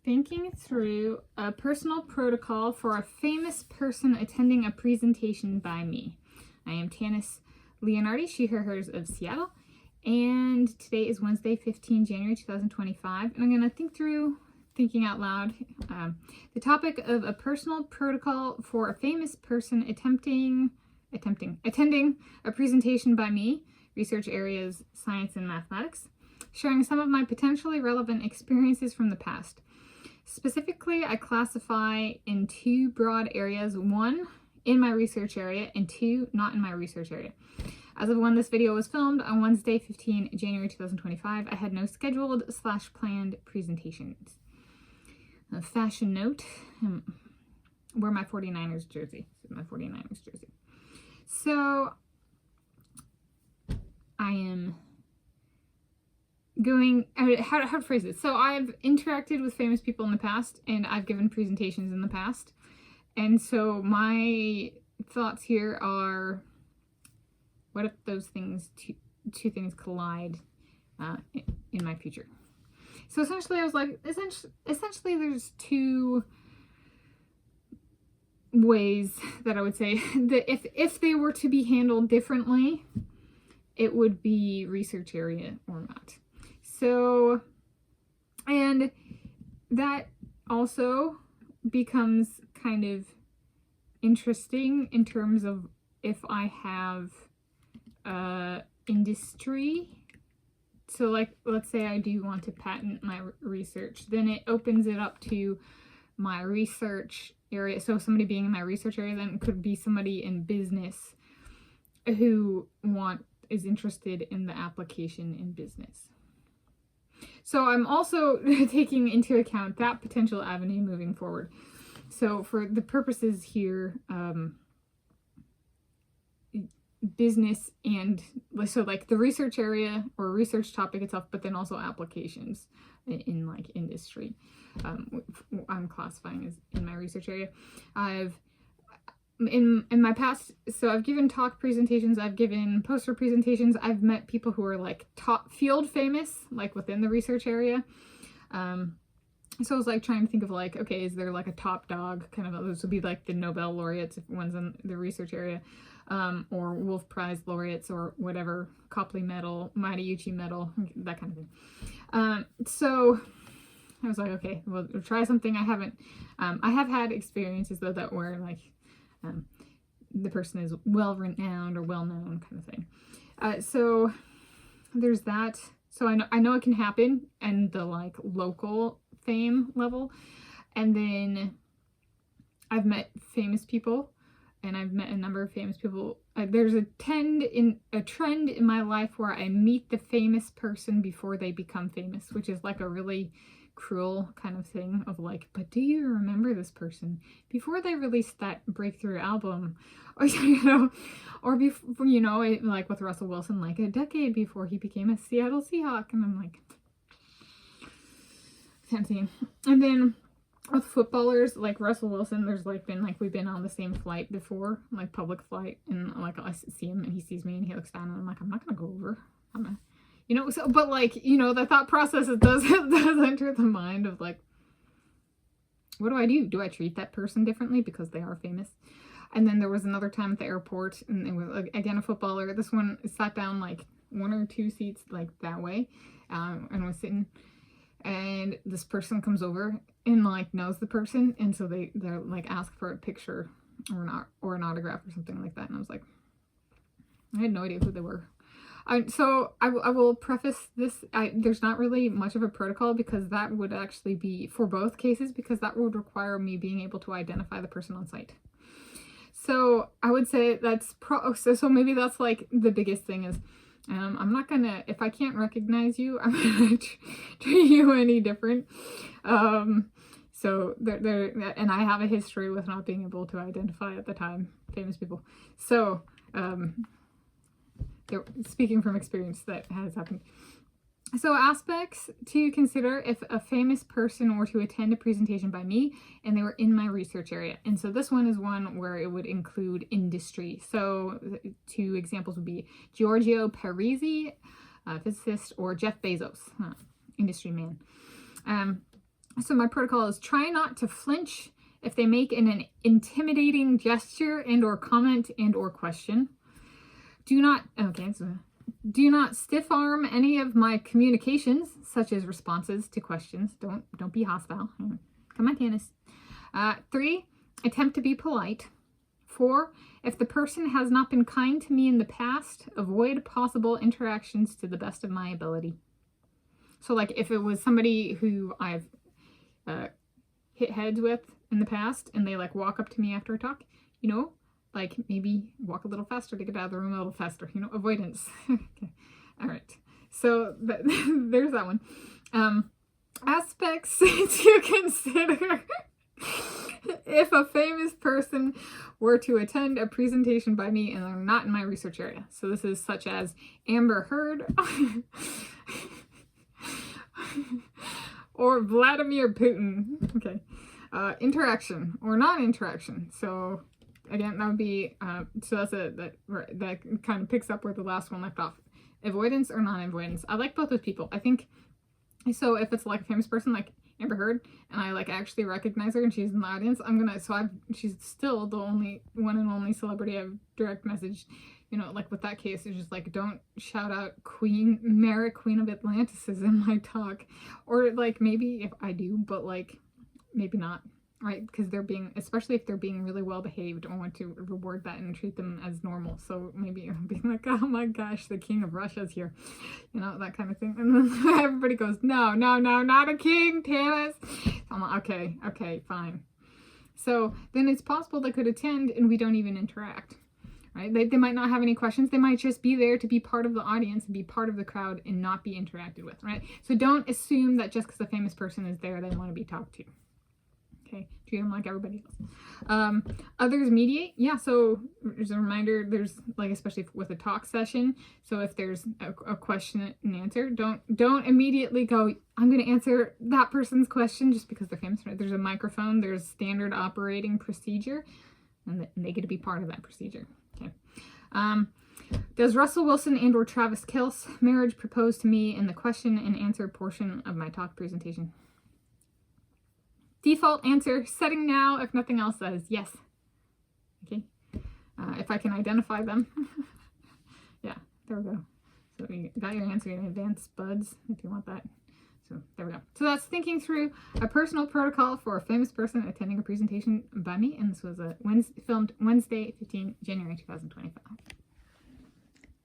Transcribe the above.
thinking through a personal protocol for a famous person attending a presentation by me. I am Tanis Leonhardi, she, her, hers of Seattle, and today is Wednesday, 15 January 2025, and I'm going to think through, thinking out loud, the topic of a personal protocol for a famous person attending a presentation by me, research areas science and mathematics, sharing some of my potentially relevant experiences from the past. Specifically, I classify in two broad areas: one, in my research area, and two, not in my research area. As of when this video was filmed on Wednesday, 15 January 2025, I had no scheduled/planned presentations. A fashion note, wear my 49ers jersey. So I am going, how to phrase it. So I've interacted with famous people in the past, and I've given presentations in the past. And so my thoughts here are, what if those things, two things collide in my future? So essentially I was like, essentially there's two ways that I would say that if they were to be handled differently, it would be research area or not. So, and that also becomes kind of interesting in terms of if I have industry. So like, let's say I do want to patent my research, then it opens it up to my research area. So somebody being in my research area then could be somebody in business who is interested in the application in business. So I'm also taking into account that potential avenue moving forward. So for the purposes here, business and so like the research area or research topic itself, but then also applications in like industry, I'm classifying as in my research area. I've in my past, so I've given talk presentations, I've given poster presentations, I've met people who are like top field famous, like within the research area. So I was like trying to think of like, okay, is there like a top dog kind of, those would be like the Nobel laureates if one's in the research area, or Wolf Prize laureates or whatever, Copley Medal, Mariucci Medal, that kind of thing. So I was like, okay, we'll try something. I have had experiences though that were like, the person is well-renowned or well-known kind of thing. So there's that. So I know it can happen in the like local fame level. And then I've met famous people, and I've met a number of famous people. There's a trend in my life where I meet the famous person before they become famous, which is like a really cruel kind of thing of like, but do you remember this person before they released that breakthrough album, or or before, like with Russell Wilson, like a decade before he became a Seattle Seahawk. And I'm like, tempting. And then with footballers like Russell Wilson, there's like been like, we've been on the same flight before, like public flight, and like I see him and he sees me and he looks down and I'm like, I'm not gonna go over, so, but like, the thought process, it does enter the mind of like, what do I do? Do I treat that person differently because they are famous? And then there was another time at the airport, and it was again a footballer. This one sat down like one or two seats like that way, and was sitting, and this person comes over and like knows the person, and so they're like ask for a picture or an autograph or something like that, and I was like, I had no idea who they were. So I will preface this, there's not really much of a protocol, because that would actually be for both cases, because that would require me being able to identify the person on site. So I would say that's so maybe that's like the biggest thing is, I'm not gonna, if I can't recognize you, I'm gonna treat you any different. So and I have a history with not being able to identify at the time famous people. So, speaking from experience, that has happened. So aspects to consider if a famous person were to attend a presentation by me and they were in my research area. And so this one is one where it would include industry. So two examples would be Giorgio Parisi, physicist, or Jeff Bezos, industry man. So my protocol is try not to flinch if they make an intimidating gesture and or comment and or question. Do not stiff arm any of my communications, such as responses to questions. Don't be hostile. Come on, Tanis. 3, attempt to be polite. 4, if the person has not been kind to me in the past, avoid possible interactions to the best of my ability. So like if it was somebody who I've hit heads with in the past and they like walk up to me after a talk, you know, like maybe walk a little faster to get out of the room a little faster, you know, avoidance. Okay. All right. So there's that one. Aspects to consider if a famous person were to attend a presentation by me and they're not in my research area. So this is such as Amber Heard or Vladimir Putin. Okay. Interaction or non-interaction. So again, that would be, so that's that kind of picks up where the last one left off. Avoidance or non-avoidance. I like both those people. I think, so if it's like a famous person like Amber Heard, and I like actually recognize her and she's in the audience, she's still the only one and only celebrity I've direct messaged. You know, like with that case, it's just like, don't shout out Mary Queen of Atlantis is in my talk. Or like maybe if I do, but like maybe not. Right, because they're being, especially if they're being really well behaved, I want to reward that and treat them as normal. So maybe I'm being like, oh my gosh, the king of Russia's here, you know, that kind of thing. And then everybody goes, no, not a king, Tanis. I'm like, okay, fine. So then it's possible they could attend and we don't even interact. Right? They might not have any questions. They might just be there to be part of the audience and be part of the crowd and not be interacted with. Right? So don't assume that just because a famous person is there, they want to be talked to. Okay, treat them like everybody else. Others mediate. Yeah, so as a reminder, there's like, especially with a talk session, so if there's a question and answer, don't immediately go, I'm going to answer that person's question just because they're famous. There's a microphone, there's standard operating procedure, and they get to be part of that procedure. Okay. Does Russell Wilson and or Travis Kelce marriage propose to me in the question and answer portion of my talk presentation? Default answer, setting now, if nothing else says yes. Okay. If I can identify them. Yeah, there we go. So you got your answer in advance, buds, if you want that. So there we go. So that's thinking through a personal protocol for a famous person attending a presentation by me. And this was filmed Wednesday, 15 January 2025.